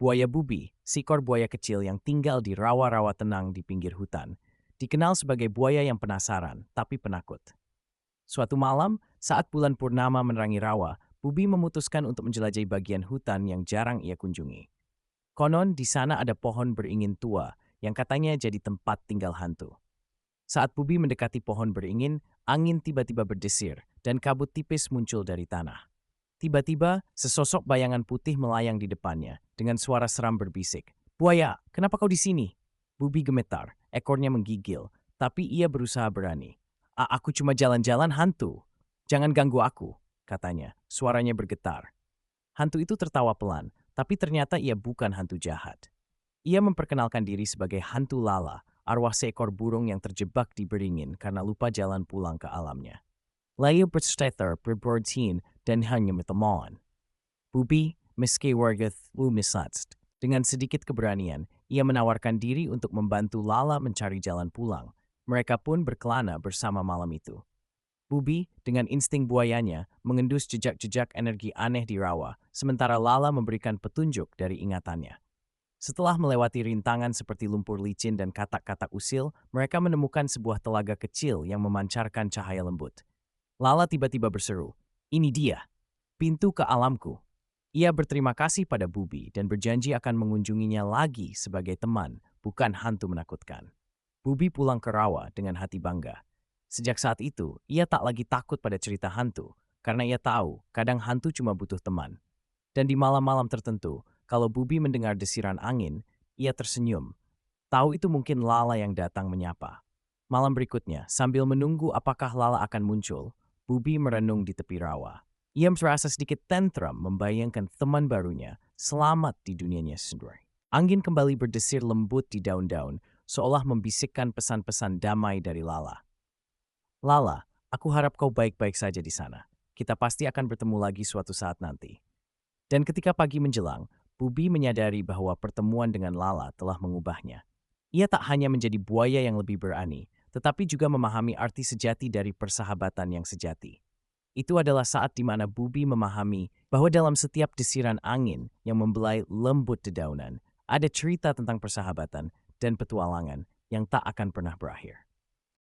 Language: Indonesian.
Buaya Bubi, seekor buaya kecil yang tinggal di rawa-rawa tenang di pinggir hutan, dikenal sebagai buaya yang penasaran tapi penakut. Suatu malam, saat bulan purnama menerangi rawa, Bubi memutuskan untuk menjelajahi bagian hutan yang jarang ia kunjungi. Konon di sana ada pohon beringin tua yang katanya jadi tempat tinggal hantu. Saat Bubi mendekati pohon beringin, angin tiba-tiba berdesir dan kabut tipis muncul dari tanah. Tiba-tiba, sesosok bayangan putih melayang di depannya dengan suara seram berbisik. "Buaya, kenapa kau di sini?" Bubi gemetar, ekornya menggigil, tapi ia berusaha berani. Aku cuma jalan-jalan hantu. Jangan ganggu aku," katanya. Suaranya bergetar. Hantu itu tertawa pelan, tapi ternyata ia bukan hantu jahat. Ia memperkenalkan diri sebagai hantu Lala, arwah seekor burung yang terjebak di beringin karena lupa jalan pulang ke alamnya. Layu berstater berbordin dan hanya metemoan. Bubi, meski warga misatst. Dengan sedikit keberanian, ia menawarkan diri untuk membantu Lala mencari jalan pulang. Mereka pun berkelana bersama malam itu. Bubi, dengan insting buayanya, mengendus jejak-jejak energi aneh di rawa, sementara Lala memberikan petunjuk dari ingatannya. Setelah melewati rintangan seperti lumpur licin dan katak-katak usil, mereka menemukan sebuah telaga kecil yang memancarkan cahaya lembut. Lala tiba-tiba berseru, "Ini dia, pintu ke alamku." Ia berterima kasih pada Bubi dan berjanji akan mengunjunginya lagi sebagai teman, bukan hantu menakutkan. Bubi pulang ke rawa dengan hati bangga. Sejak saat itu, ia tak lagi takut pada cerita hantu, karena ia tahu kadang hantu cuma butuh teman. Dan di malam-malam tertentu, kalau Bubi mendengar desiran angin, ia tersenyum. Tahu itu mungkin Lala yang datang menyapa. Malam berikutnya, sambil menunggu apakah Lala akan muncul, Bubi merenung di tepi rawa. Ia merasa sedikit tantrum membayangkan teman barunya selamat di dunianya sendiri. Angin kembali berdesir lembut di daun-daun, seolah membisikkan pesan-pesan damai dari Lala. "Lala, aku harap kau baik-baik saja di sana. Kita pasti akan bertemu lagi suatu saat nanti." Dan ketika pagi menjelang, Bubi menyadari bahwa pertemuan dengan Lala telah mengubahnya. Ia tak hanya menjadi buaya yang lebih berani, tetapi juga memahami arti sejati dari persahabatan yang sejati. Itu adalah saat di mana Bubi memahami bahwa dalam setiap desiran angin yang membelai lembut dedaunan, ada cerita tentang persahabatan dan petualangan yang tak akan pernah berakhir.